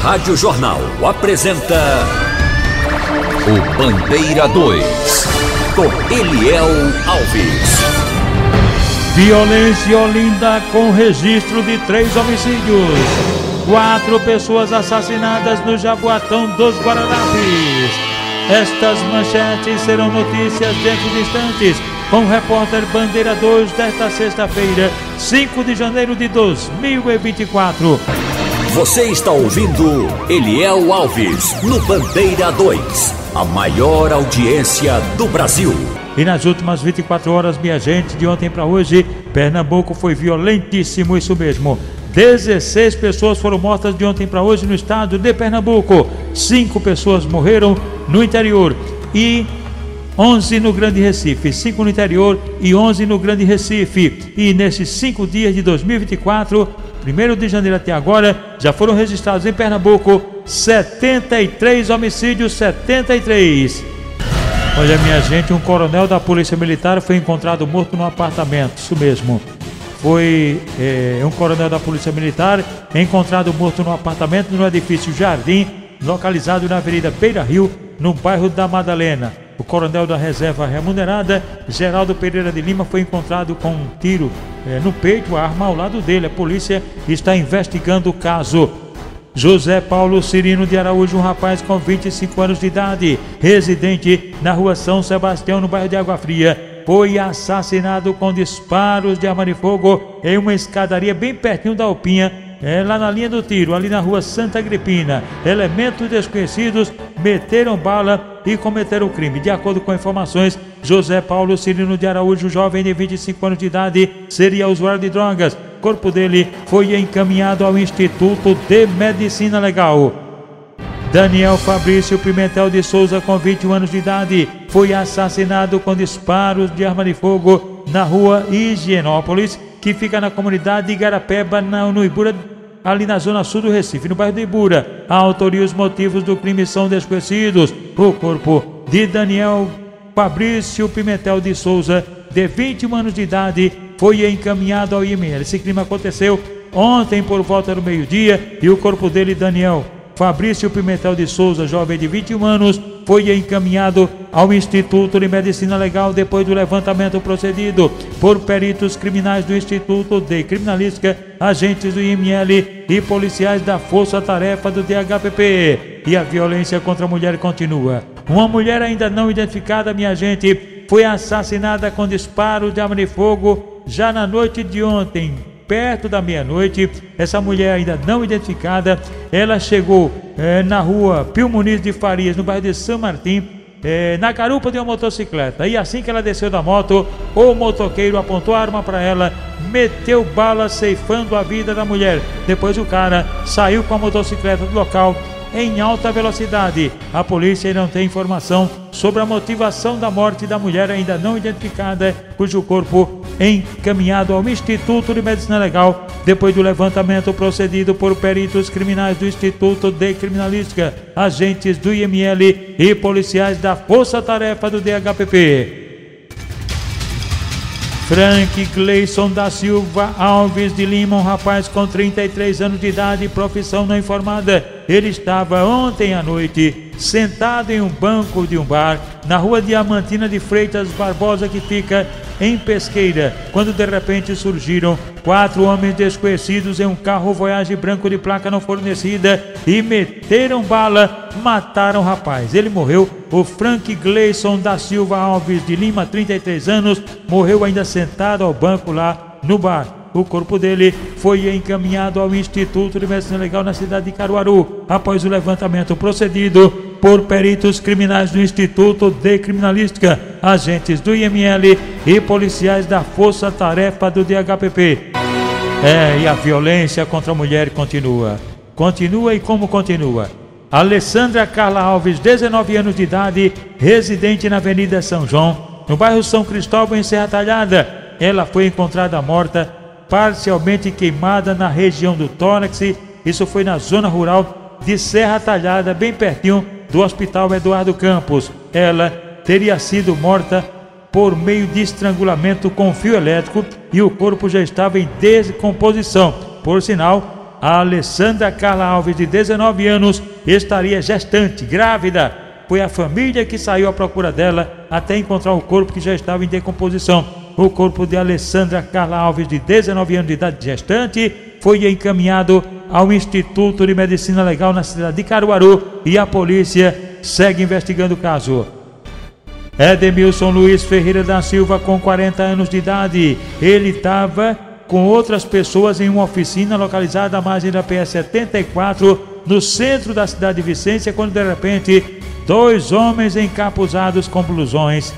Rádio Jornal apresenta o Bandeira 2, com Eliel Alves. Violência em Olinda com registro de 3 homicídios. 4 pessoas assassinadas no Jaboatão dos Guararapes. Estas manchetes serão notícias dentro de instantes com o repórter Bandeira 2 desta sexta-feira, 5 de janeiro de 2024. Você está ouvindo Eliel Alves no Bandeira 2, a maior audiência do Brasil. E nas últimas 24 horas, minha gente, de ontem para hoje, Pernambuco foi violentíssimo, isso mesmo. 16 pessoas foram mortas de ontem para hoje no estado de Pernambuco. 5 pessoas morreram no interior e 11 no Grande Recife. 5 no interior e 11 no Grande Recife. E nesses 5 dias de 2024, 1º de janeiro até agora, já foram registrados em Pernambuco 73 homicídios, 73. Olha, minha gente, um coronel da Polícia Militar foi encontrado morto no apartamento, isso mesmo. Foi um coronel da Polícia Militar encontrado morto no apartamento no edifício Jardim, localizado na Avenida Beira Rio, no bairro da Madalena. O coronel da Reserva Remunerada, Geraldo Pereira de Lima, foi encontrado com um tiro no peito, a arma ao lado dele. A polícia está investigando o caso. José Paulo Cirino de Araújo, um rapaz com 25 anos de idade, residente na rua São Sebastião, no bairro de Água Fria, foi assassinado com disparos de arma de fogo em uma escadaria bem pertinho da Alpinha, lá na linha do tiro, ali na rua Santa Agripina. Elementos desconhecidos meteram bala e cometeram o crime. De acordo com informações, José Paulo Cirino de Araújo, jovem de 25 anos de idade, seria usuário de drogas. O corpo dele foi encaminhado ao Instituto de Medicina Legal. Daniel Fabrício Pimentel de Souza, com 21 anos de idade, foi assassinado com disparos de arma de fogo na rua Higienópolis, que fica na comunidade de Igarapeba, no Ibura, ali na zona sul do Recife, no bairro de Ibura. A autoria e os motivos do crime são desconhecidos. O corpo de Daniel Fabrício Pimentel de Souza, de 21 anos de idade, foi encaminhado ao IML. Esse crime aconteceu ontem por volta do meio-dia e o corpo dele, Daniel Fabrício Pimentel de Souza, jovem de 21 anos, foi encaminhado ao Instituto de Medicina Legal depois do levantamento procedido por peritos criminais do Instituto de Criminalística, agentes do IML e policiais da Força Tarefa do DHPP. E a violência contra a mulher continua. Uma mulher ainda não identificada, minha gente, foi assassinada com disparos de arma de fogo já na noite de ontem, perto da meia-noite. Essa mulher ainda não identificada, ela chegou na rua Pio Muniz de Farias, no bairro de São Martim, na garupa de uma motocicleta. E assim que ela desceu da moto, o motoqueiro apontou a arma para ela, meteu bala ceifando a vida da mulher. Depois o cara saiu com a motocicleta do local em alta velocidade. A polícia não tem informação sobre a motivação da morte da mulher ainda não identificada, cujo corpo encaminhado ao Instituto de Medicina Legal depois do levantamento procedido por peritos criminais do Instituto de Criminalística, agentes do IML e policiais da Força Tarefa do DHPP. Frank Gleison da Silva Alves de Lima, um rapaz com 33 anos de idade, profissão não informada. Ele estava ontem à noite sentado em um banco de um bar na rua Diamantina de Freitas Barbosa, que fica em Pesqueira, quando de repente surgiram 4 homens desconhecidos em um carro Voyage branco de placa não fornecida e meteram bala, mataram o rapaz. Ele morreu. O Frank Gleison da Silva Alves de Lima, 33 anos, morreu ainda sentado ao banco lá no bar. O corpo dele foi encaminhado ao Instituto de Medicina Legal na cidade de Caruaru, após o levantamento procedido por peritos criminais do Instituto de Criminalística, agentes do IML e policiais da Força Tarefa do DHPP. E a violência contra a mulher continua. Continua e como continua? Alessandra Carla Alves, 19 anos de idade, residente na Avenida São João, no bairro São Cristóvão, em Serra Talhada. Ela foi encontrada morta, parcialmente queimada na região do tórax. Isso foi na zona rural de Serra Talhada, bem pertinho do Hospital Eduardo Campos. Ela teria sido morta por meio de estrangulamento com fio elétrico e o corpo já estava em descomposição. Por sinal, A Alessandra Carla Alves, de 19 anos, estaria gestante, grávida. Foi a família que saiu à procura dela até encontrar o corpo, que já estava em decomposição. O corpo de Alessandra Carla Alves, de 19 anos de idade, gestante, foi encaminhado ao Instituto de Medicina Legal na cidade de Caruaru e a polícia segue investigando o caso. Edemilson Luiz Ferreira da Silva, com 40 anos de idade, ele estava com outras pessoas em uma oficina localizada à margem da PS 74, no centro da cidade de Vicência, quando de repente 2 homens encapuzados com blusões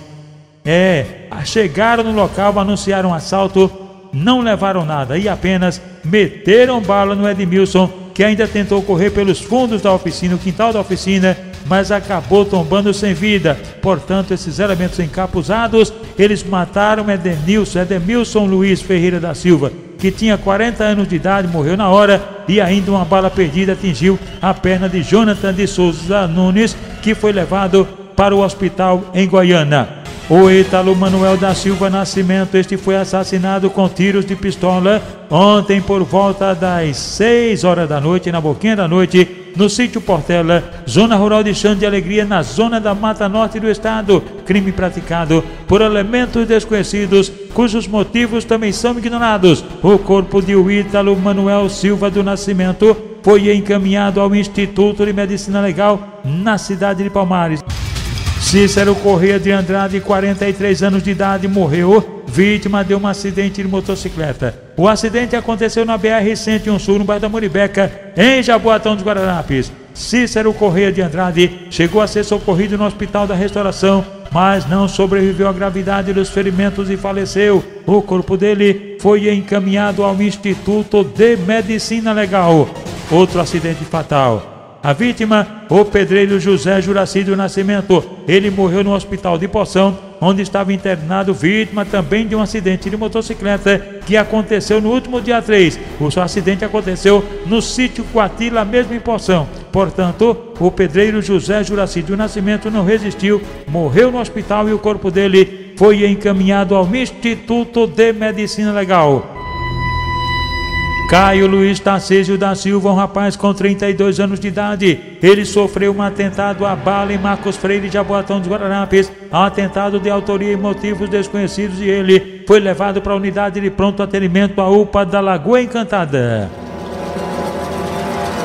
chegaram no local, anunciaram um assalto, não levaram nada e apenas meteram bala no Edmilson, que ainda tentou correr pelos fundos da oficina, o quintal da oficina, mas acabou tombando sem vida. Portanto, esses elementos encapuzados, eles mataram Edemilson Luiz Ferreira da Silva, que tinha 40 anos de idade, morreu na hora, e ainda uma bala perdida atingiu a perna de Jonathan de Souza Nunes, que foi levado para o hospital em Goiânia. O Ítalo Manuel da Silva Nascimento, este foi assassinado com tiros de pistola ontem por volta das 6 horas da noite, na boquinha da noite, no sítio Portela, zona rural de Xande de Alegria, na zona da Mata Norte do estado. Crime praticado por elementos desconhecidos, cujos motivos também são ignorados. O corpo de Ítalo Manuel Silva do Nascimento foi encaminhado ao Instituto de Medicina Legal na cidade de Palmares. Cícero Corrêa de Andrade, 43 anos de idade, morreu vítima de um acidente de motocicleta. O acidente aconteceu na BR-101 Sul, no bairro da Muribeca, em Jaboatão dos Guararapes. Cícero Corrêa de Andrade chegou a ser socorrido no Hospital da Restauração, mas não sobreviveu à gravidade dos ferimentos e faleceu. O corpo dele foi encaminhado ao Instituto de Medicina Legal. Outro acidente fatal. A vítima, o pedreiro José Juraci do Nascimento, ele morreu no hospital de Poção, onde estava internado, vítima também de um acidente de motocicleta que aconteceu no último dia 3. O acidente aconteceu no sítio Coatila, mesmo em Poção. Portanto, o pedreiro José Juraci do Nascimento não resistiu, morreu no hospital e o corpo dele foi encaminhado ao Instituto de Medicina Legal. Caio Luiz Tarcísio da Silva, um rapaz com 32 anos de idade. Ele sofreu um atentado à bala em Marcos Freire, Jaboatão dos Guararapes. Atentado de autoria e motivos desconhecidos, e ele foi levado para a unidade de pronto atendimento, a UPA da Lagoa Encantada.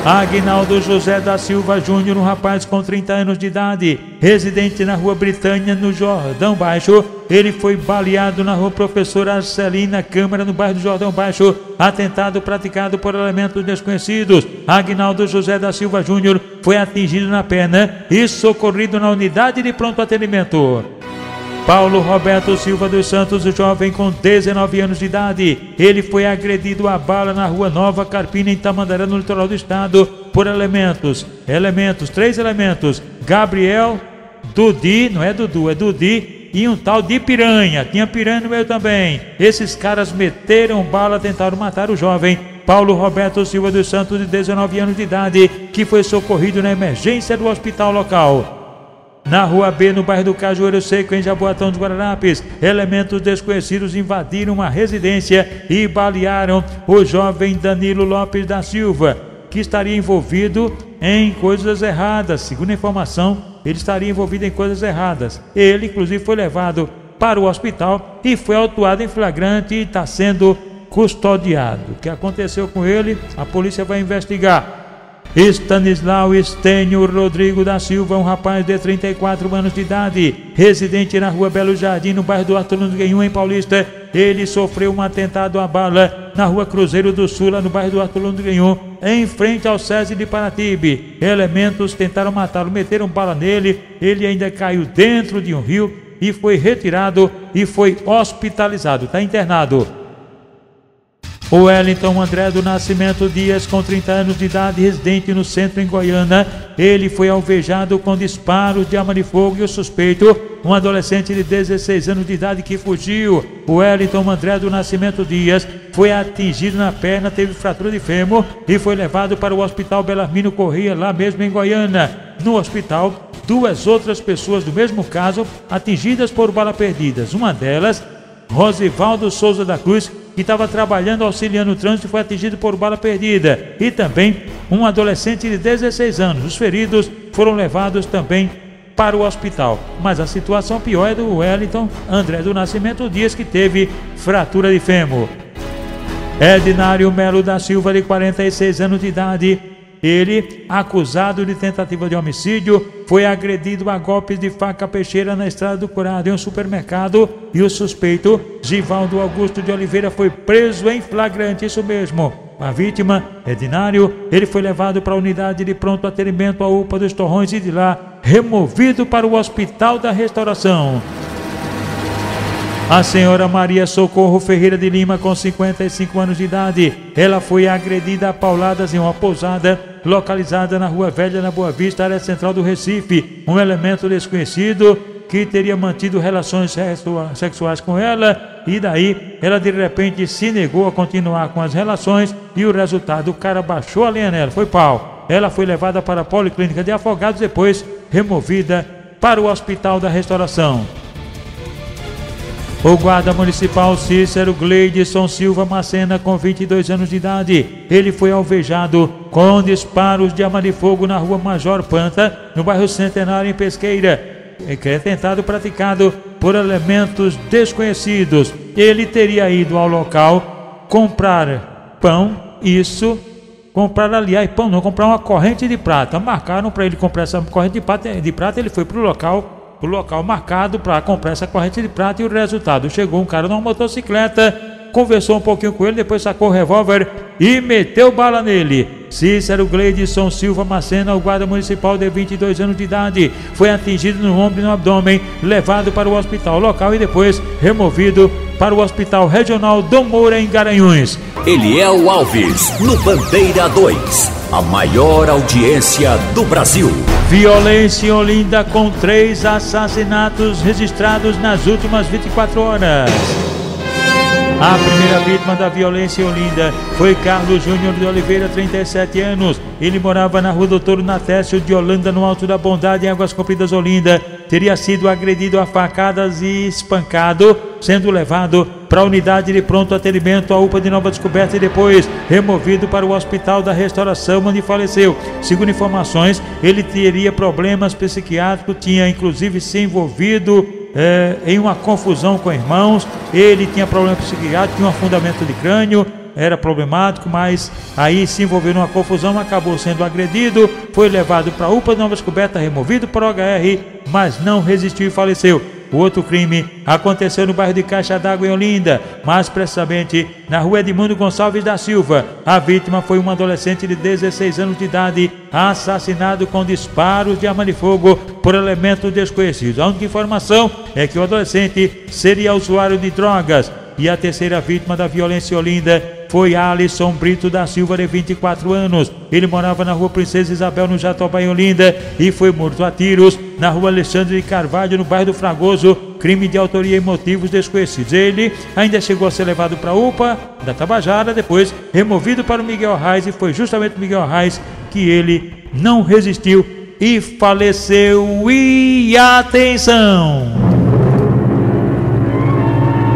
Aguinaldo José da Silva Júnior, um rapaz com 30 anos de idade, residente na Rua Britânia, no Jordão Baixo. Ele foi baleado na Rua Professora Arcelina Câmara, no bairro do Jordão Baixo. Atentado praticado por elementos desconhecidos. Aguinaldo José da Silva Júnior foi atingido na perna e socorrido na unidade de pronto atendimento. Paulo Roberto Silva dos Santos, jovem com 19 anos de idade. Ele foi agredido a bala na Rua Nova Carpina, em Tamandaré, no litoral do estado, por três elementos. Gabriel, Dudi, não é Dudu, é Dudi, e um tal de Piranha. Tinha piranha no meio também. Esses caras meteram bala, tentaram matar o jovem Paulo Roberto Silva dos Santos, de 19 anos de idade, que foi socorrido na emergência do hospital local. Na Rua B, no bairro do Cajueiro Seco, em Jaboatão dos Guararapes, elementos desconhecidos invadiram uma residência e balearam o jovem Danilo Lopes da Silva, que estaria envolvido em coisas erradas. Segundo a informação, ele estaria envolvido em coisas erradas. Ele, inclusive, foi levado para o hospital e foi autuado em flagrante e está sendo custodiado. O que aconteceu com ele, a polícia vai investigar. Stanislau Estênio Rodrigo da Silva, um rapaz de 34 anos de idade, residente na Rua Belo Jardim, no bairro do Arthur Lunduguenhum, em Paulista. Ele sofreu um atentado à bala na Rua Cruzeiro do Sul, no bairro do Arthur Lunduguenhum, em frente ao SESI de Paratibe. Elementos tentaram matá-lo, meteram bala nele, ele ainda caiu dentro de um rio e foi retirado e foi hospitalizado, está internado. O Wellington André do Nascimento Dias, com 30 anos de idade, residente no centro em Goiânia. Ele foi alvejado com disparos de arma de fogo e o suspeito, um adolescente de 16 anos de idade que fugiu. O Wellington André do Nascimento Dias foi atingido na perna, teve fratura de fêmur e foi levado para o Hospital Belarmino Corrêa, lá mesmo em Goiânia. No hospital, 2 outras pessoas do mesmo caso atingidas por bala perdidas. Uma delas, Rosivaldo Souza da Cruz, que estava trabalhando auxiliando o trânsito, foi atingido por bala perdida. E também um adolescente de 16 anos. Os feridos foram levados também para o hospital. Mas a situação pior é do Wellington André do Nascimento Dias, que teve fratura de fêmur. Ednário Melo da Silva, de 46 anos de idade, ele, acusado de tentativa de homicídio, foi agredido a golpes de faca peixeira na Estrada do Curado, em um supermercado, e o suspeito, Givaldo Augusto de Oliveira, foi preso em flagrante. Isso mesmo. A vítima, Ednário, ele foi levado para a unidade de pronto atendimento à UPA dos Torrões e de lá removido para o Hospital da Restauração. A senhora Maria Socorro Ferreira de Lima, com 55 anos de idade, ela foi agredida a pauladas em uma pousada localizada na Rua Velha, na Boa Vista, área central do Recife. Um elemento desconhecido que teria mantido relações sexuais com ela, e daí ela de repente se negou a continuar com as relações, e o resultado, o cara baixou a lenha nela, foi pau. Ela foi levada para a Policlínica de Afogados, depois removida para o Hospital da Restauração. O guarda municipal Cícero Gleidson Silva Macena, com 22 anos de idade, ele foi alvejado com disparos de arma de fogo na Rua Major Panta, no bairro Centenário, em Pesqueira, que é tentado praticado por elementos desconhecidos. Ele teria ido ao local comprar pão, comprar uma corrente de prata. Marcaram para ele comprar essa corrente de prata, ele foi para o local marcado para comprar essa corrente de prata, e o resultado, chegou um cara numa motocicleta, conversou um pouquinho com ele, depois sacou o revólver e meteu bala nele. Cícero Gleidson Silva Macena, o guarda municipal de 22 anos de idade, foi atingido no ombro e no abdômen, levado para o hospital local e depois removido para o Hospital Regional Dom Moura, em Garanhuns. Eliel Alves, no Bandeira 2, a maior audiência do Brasil. Violência em Olinda, com 3 assassinatos registrados nas últimas 24 horas. A primeira vítima da violência em Olinda foi Carlos Júnior de Oliveira, 37 anos. Ele morava na Rua Doutor Natécio de Holanda, no Alto da Bondade, em Águas Compridas, Olinda. Teria sido agredido a facadas e espancado, sendo levado para a unidade de pronto atendimento à UPA de Nova Descoberta e depois removido para o Hospital da Restauração, onde faleceu. Segundo informações, ele teria problemas psiquiátricos, tinha inclusive se envolvido em uma confusão com irmãos. Ele tinha problema psiquiátrico, tinha um afundamento de crânio, era problemático, mas aí se envolveu numa confusão, acabou sendo agredido, foi levado para a UPA de Nova Descoberta, removido para o HR, mas não resistiu e faleceu. O outro crime aconteceu no bairro de Caixa d'Água, em Olinda, mais precisamente na Rua Edmundo Gonçalves da Silva. A vítima foi um adolescente de 16 anos de idade, assassinado com disparos de arma de fogo por elementos desconhecidos. A única informação é que o adolescente seria usuário de drogas. E a terceira vítima da violência em Olinda foi Alisson Brito da Silva, de 24 anos. Ele morava na Rua Princesa Isabel, no Jatobá, em Olinda, e foi morto a tiros na Rua Alexandre de Carvalho, no bairro do Fragoso, crime de autoria e motivos desconhecidos. Ele ainda chegou a ser levado para a UPA da Tabajara, depois removido para o Miguel Arraes, e foi justamente o Miguel Arraes que ele não resistiu e faleceu. E atenção!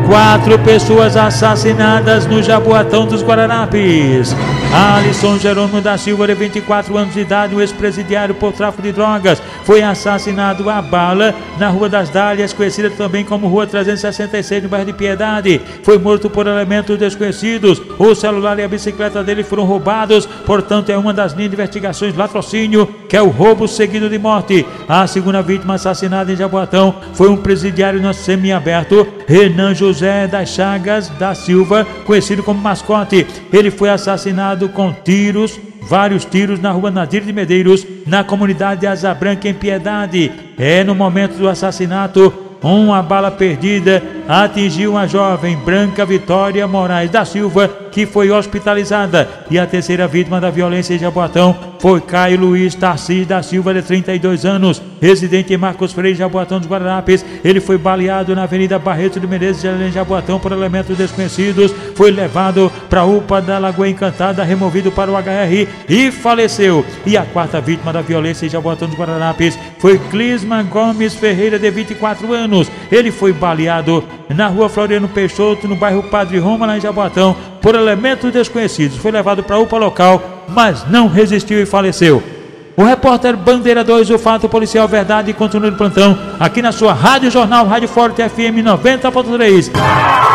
4 pessoas assassinadas no Jaboatão dos Guararapes. Alisson Jerônimo da Silva, de 24 anos de idade, um ex-presidiário por tráfico de drogas, foi assassinado a bala na Rua das Dálias, conhecida também como Rua 366, no bairro de Piedade. Foi morto por elementos desconhecidos. O celular e a bicicleta dele foram roubados, portanto é uma das linhas de investigações latrocínio, que é o roubo seguido de morte. A segunda vítima assassinada em Jaboatão foi um presidiário no semiaberto, Renan José das Chagas da Silva, conhecido como Mascote. Ele foi assassinado com vários tiros na Rua Nadir de Medeiros, na comunidade de Asa Branca, em Piedade. No momento do assassinato, uma bala perdida atingiu a jovem Branca Vitória Moraes da Silva, que que foi hospitalizada. E a terceira vítima da violência em Jaboatão foi Caio Luiz Tarcísio da Silva, de 32 anos, residente em Marcos Freire, Jaboatão dos Guararapes. Ele foi baleado na Avenida Barreto de Menezes, em Jaboatão, por elementos desconhecidos. Foi levado para a UPA da Lagoa Encantada, removido para o HR e faleceu. E a quarta vítima da violência em Jaboatão dos Guararapes foi Clisman Gomes Ferreira, de 24 anos. Ele foi baleado na rua Floriano Peixoto, no bairro Padre Roma, lá em Jaboatão, por elementos desconhecidos. Foi levado para a UPA local, mas não resistiu e faleceu. O repórter Bandeira 2, o fato policial verdade, continua no plantão, aqui na sua Rádio Jornal, Rádio Forte FM 90.3.